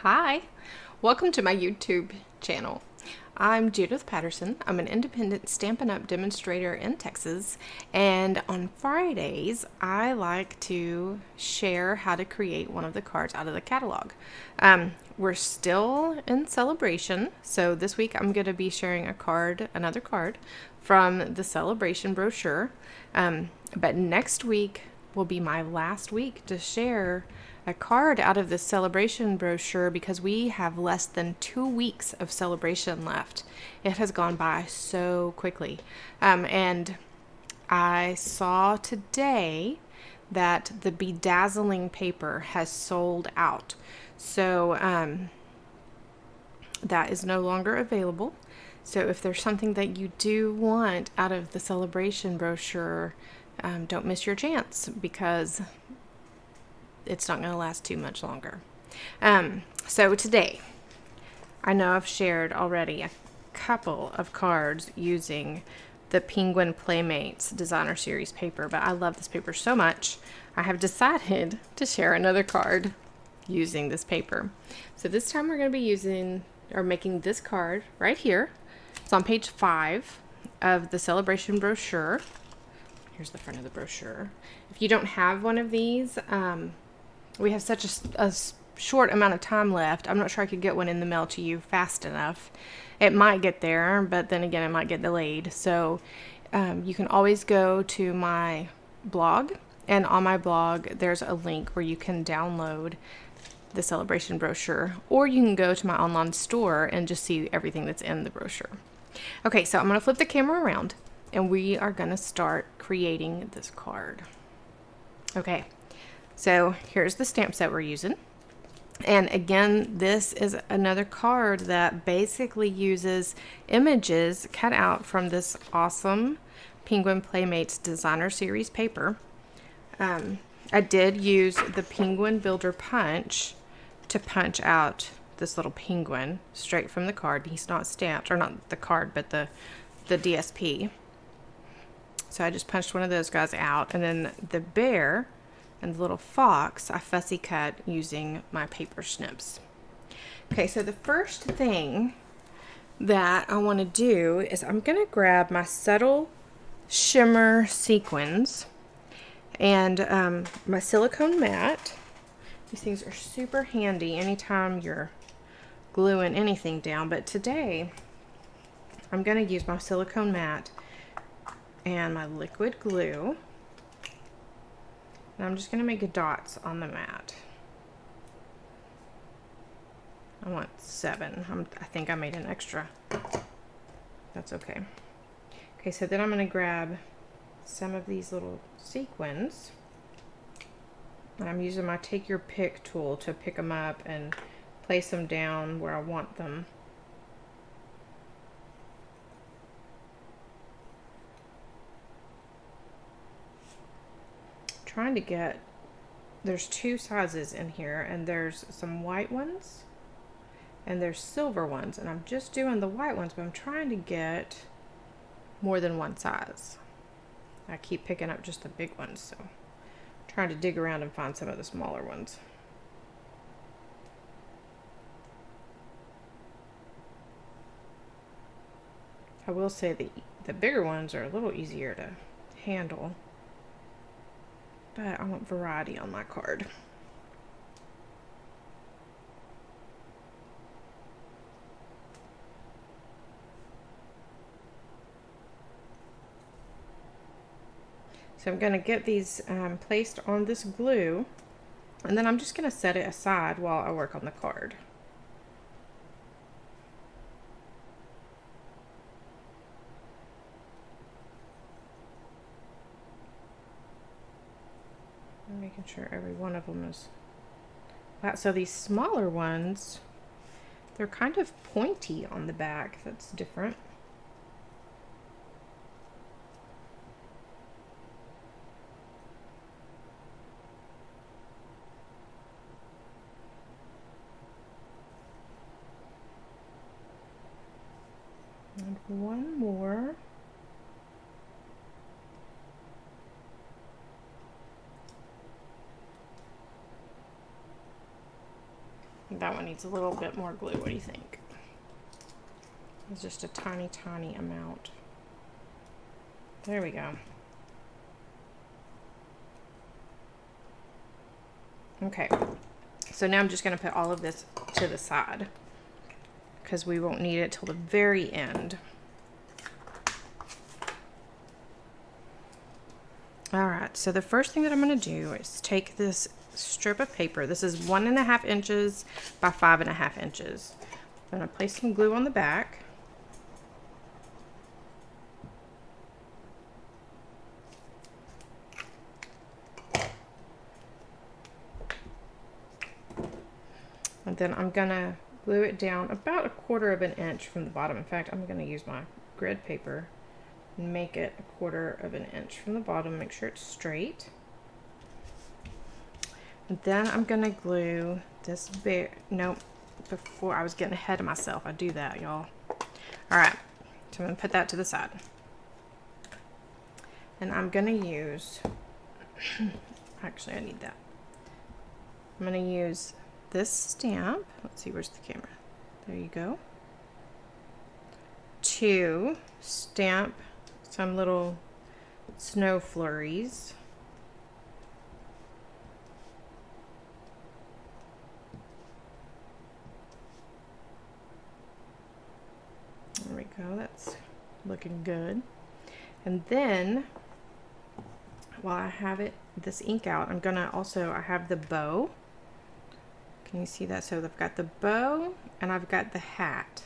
Hi, welcome to my YouTube channel. I'm Judith Patterson. I'm an independent Stampin' Up! Demonstrator in Texas, and on Fridays I like to share how to create one of the cards out of the catalog. We're still in celebration, so this week I'm going to be sharing another card from the Sale-a-bration brochure, but next week will be my last week to share a card out of the Sale-a-bration brochure because we have less than 2 weeks of celebration left. It has gone by so quickly. And I saw today that the bedazzling paper has sold out. So that is no longer available. So if there's something that you do want out of the Sale-a-bration brochure, don't miss your chance because it's not going to last too much longer. So today, I know I've shared already a couple of cards using the Penguin Playmates designer series paper, but I love this paper so much, I have decided to share another card using this paper. So this time we're going to be making this card right here. It's on page 5 of the Sale-a-bration brochure. Here's the front of the brochure. If you don't have one of these, we have such a short amount of time left. I'm not sure I could get one in the mail to you fast enough. It might get there, but then again, it might get delayed. So you can always go to my blog, and on my blog, there's a link where you can download the Sale-a-bration brochure, or you can go to my online store and just see everything that's in the brochure. Okay, so I'm going to flip the camera around, and we are going to start creating this card. Okay. So here's the stamp set we're using. And again, this is another card that basically uses images cut out from this awesome Penguin Playmates designer series paper. I did use the Penguin Builder punch to punch out this little penguin straight from the card. He's not stamped, or not the card, but the DSP. So I just punched one of those guys out, and then the bear and the little fox I fussy cut using my paper snips. Okay, so the first thing that I want to do is I'm going to grab my subtle shimmer sequins and my silicone mat. These things are super handy anytime you're gluing anything down, but today I'm going to use my silicone mat and my liquid glue. And I'm just going to make dots on the mat. I want 7. I think I made an extra. That's okay. Okay, so then I'm going to grab some of these little sequins. And I'm using my take your pick tool to pick them up and place them down where I want them. Trying to get, there's 2 sizes in here, and there's some white ones and there's silver ones, and I'm just doing the white ones, but I'm trying to get more than one size. I keep picking up just the big ones, so I'm trying to dig around and find some of the smaller ones. I will say the bigger ones are a little easier to handle, but I want variety on my card. So I'm going to get these placed on this glue, and then I'm just going to set it aside while I work on the card. I'm making sure every one of them is flat. So these smaller ones, they're kind of pointy on the back. That's different. And one more. That one needs a little bit more glue. What do you think? It's just a tiny, tiny amount. There we go. Okay, so now I'm just going to put all of this to the side because we won't need it till the very end. All right, so the first thing that I'm going to do is take this strip of paper. This is 1.5 inches by 5.5 inches. I'm going to place some glue on the back. And then I'm going to glue it down about 1/4 inch from the bottom. In fact, I'm going to use my grid paper and make it 1/4 inch from the bottom. Make sure it's straight. And then I'm going to glue this nope, before I was getting ahead of myself. I do that, y'all. All right, so I'm going to put that to the side. And I'm going to use, actually I need that. I'm going to use this stamp. Let's see, where's the camera? There you go. To stamp some little snow flurries. There we go, that's looking good. And then, while I have this ink out, I'm gonna also, I have the bow. Can you see that? So I've got the bow and I've got the hat.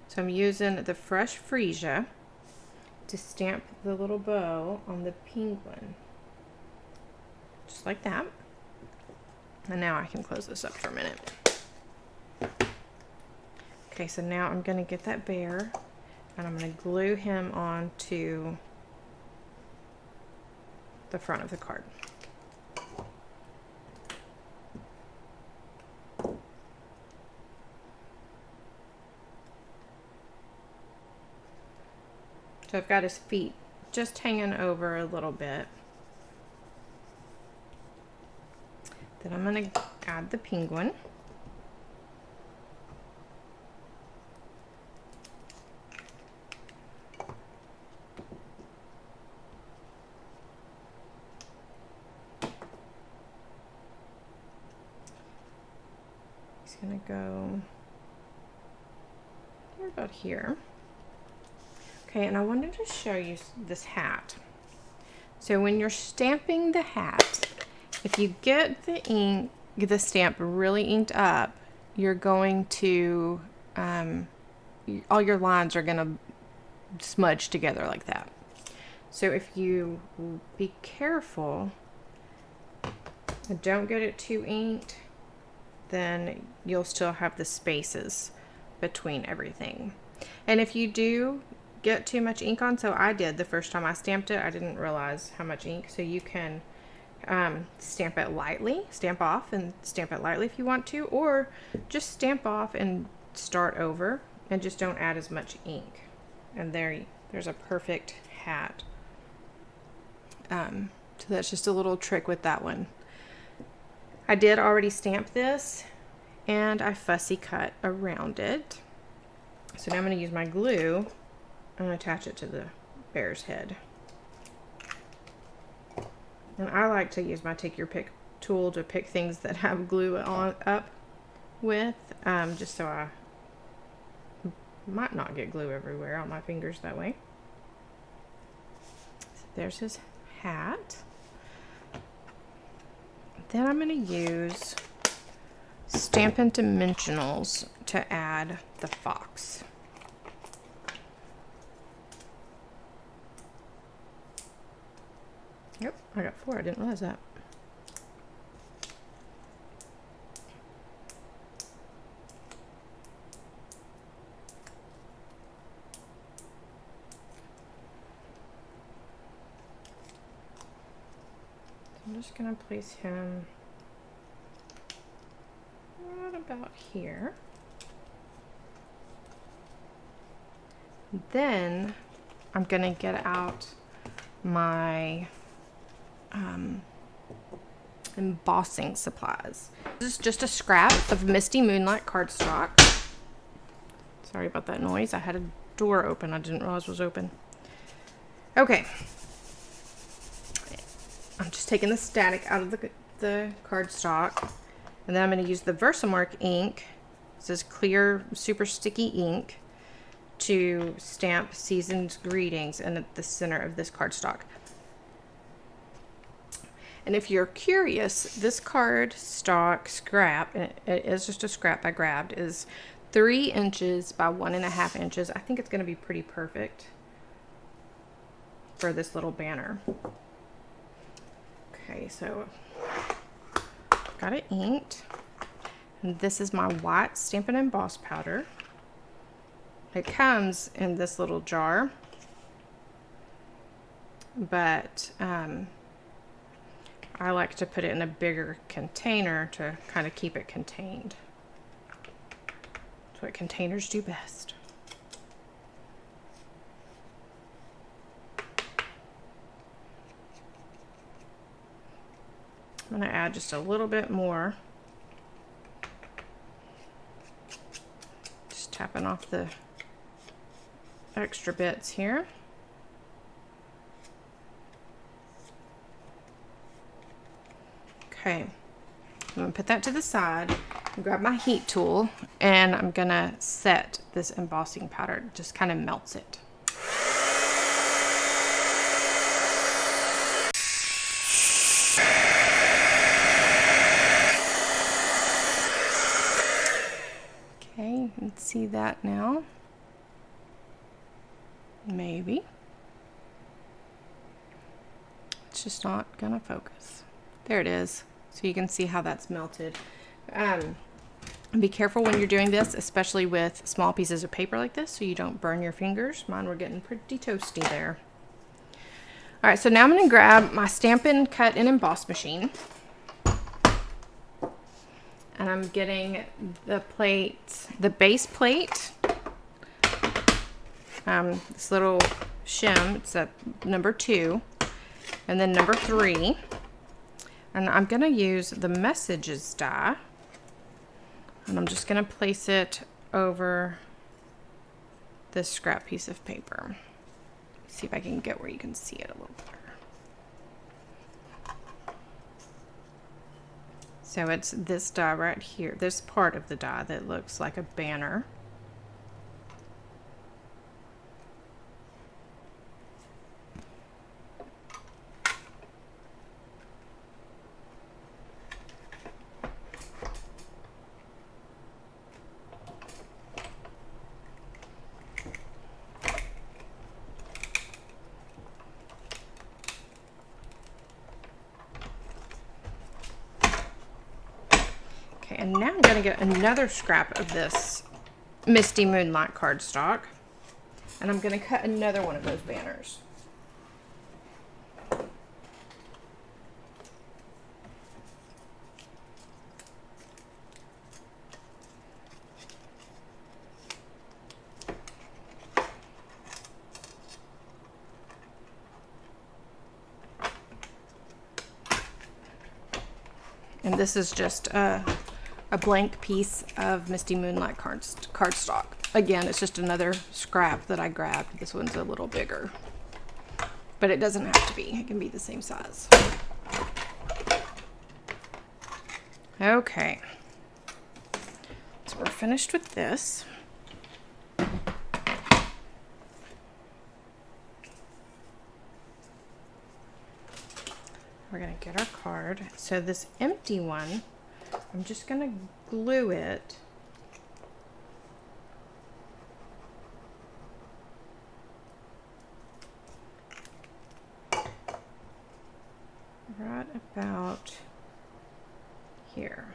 So I'm using the fresh freesia to stamp the little bow on the penguin. Just like that. And now I can close this up for a minute. Okay, so now I'm gonna get that bear and I'm gonna glue him onto the front of the card. So I've got his feet just hanging over a little bit. Then I'm going to add the penguin. He's going to go about here. Okay, and I wanted to show you this hat. So when you're stamping the hat, if you get the stamp really inked up, you're going to, all your lines are going to smudge together like that. So if you be careful and don't get it too inked, then you'll still have the spaces between everything. And if you do get too much ink on, so I did the first time I stamped it, I didn't realize how much ink, so you can stamp it lightly, stamp off and stamp it lightly if you want to, or just stamp off and start over and just don't add as much ink. And there's a perfect hat. So that's just a little trick with that one. I did already stamp this and I fussy cut around it. So now I'm going to use my glue and attach it to the bear's head. And I like to use my take your pick tool to pick things that have glue up with, just so I might not get glue everywhere on my fingers that way. So there's his hat. Then I'm going to use Stampin' Dimensionals to add the fox. Yep, I got 4. I didn't realize that. I'm just going to place him right about here. Then I'm going to get out my embossing supplies. This is just a scrap of Misty Moonlight cardstock. Sorry about that noise. I had a door open. I didn't realize it was open. Okay. I'm just taking the static out of the cardstock. And then I'm going to use the Versamark ink. This is clear, super sticky ink to stamp Season's Greetings in at the center of this cardstock. And if you're curious, this cardstock scrap, and it is just a scrap I grabbed, is 3 inches by 1.5 inches. I think it's going to be pretty perfect for this little banner. Okay, so got it inked. And this is my white Stampin' Emboss powder. It comes in this little jar, but I like to put it in a bigger container to kind of keep it contained. That's what containers do best. I'm going to add just a little bit more. Just tapping off the extra bits here. Okay, I'm going to put that to the side, grab my heat tool, and I'm going to set this embossing powder. It just kind of melts it. Okay, you can see that now. Maybe. It's just not going to focus. There it is. So you can see how that's melted. Be careful when you're doing this, especially with small pieces of paper like this, so you don't burn your fingers. Mine were getting pretty toasty there. All right, so now I'm going to grab my Stampin' Cut and Emboss machine. And I'm getting the plate, the base plate. This little shim, it's at number 2. And then number 3. And I'm going to use the Messages die. And I'm just going to place it over this scrap piece of paper. See if I can get where you can see it a little better. So it's this die right here, this part of the die that looks like a banner. And now I'm going to get another scrap of this Misty Moonlight cardstock, and I'm going to cut another one of those banners. And this is just a blank piece of Misty Moonlight cardstock. Again, it's just another scrap that I grabbed. This one's a little bigger, but it doesn't have to be. It can be the same size. Okay, so we're finished with this. We're gonna get our card. So this empty one, I'm just gonna glue it right about here.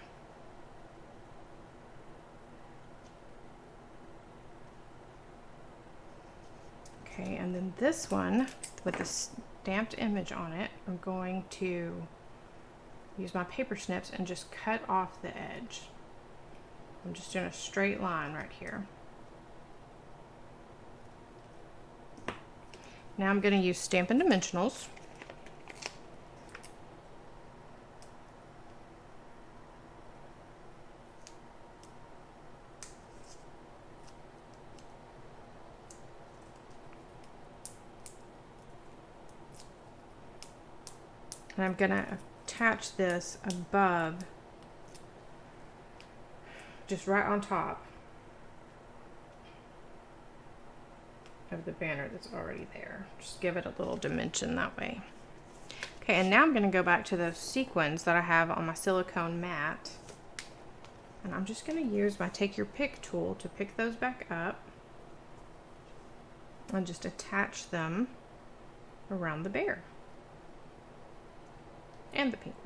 Okay, and then this one with the stamped image on it, I'm going to use my paper snips and just cut off the edge. I'm just doing a straight line right here. Now I'm going to use Stampin' Dimensionals. And I'm going to attach this above, just right on top of the banner that's already there. Just give it a little dimension that way. Okay, and now I'm going to go back to those sequins that I have on my silicone mat. And I'm just going to use my take your pick tool to pick those back up and just attach them around the bear and the penguin.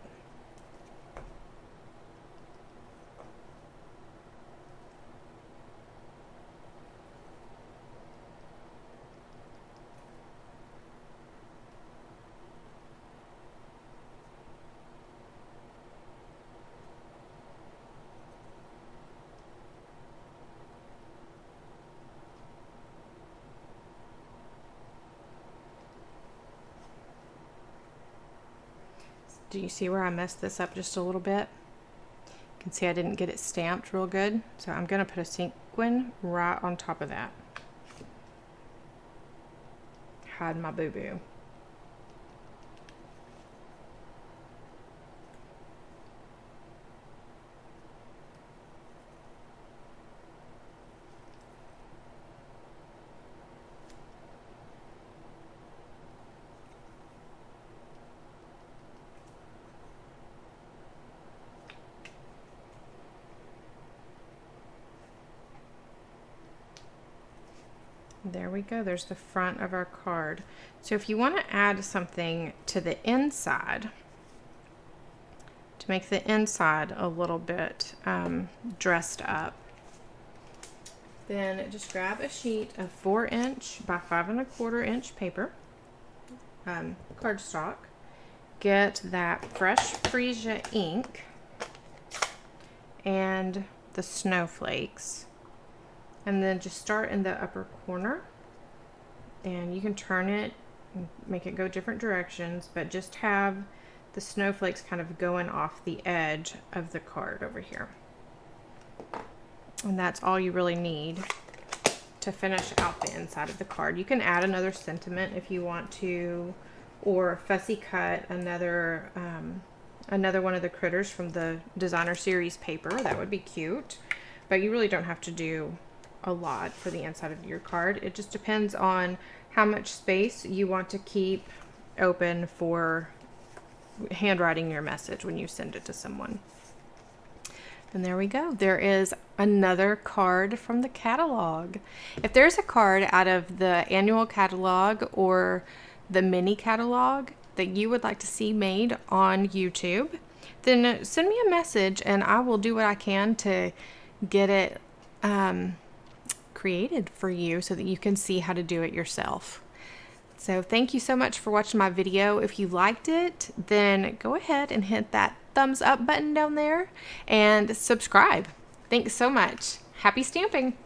Do you see where I messed this up just a little bit? You can see I didn't get it stamped real good. So I'm going to put a sequin right on top of that. Hide my boo-boo. There we go. There's the front of our card. So if you want to add something to the inside, to make the inside a little bit dressed up, then just grab a sheet of 4" by 5 1/4" paper, cardstock. Get that fresh freesia ink and the snowflakes. And then just start in the upper corner, and you can turn it and make it go different directions, but just have the snowflakes kind of going off the edge of the card over here. And that's all you really need to finish out the inside of the card. You can add another sentiment if you want to, or fussy cut another one of the critters from the designer series paper. That would be cute, but you really don't have to do a lot for the inside of your card. It just depends on how much space you want to keep open for handwriting your message when you send it to someone. And there we go. There is another card from the catalog. If there's a card out of the annual catalog or the mini catalog that you would like to see made on YouTube, then send me a message and I will do what I can to get it created for you so that you can see how to do it yourself. So thank you so much for watching my video. If you liked it, then go ahead and hit that thumbs up button down there and subscribe. Thanks so much. Happy stamping!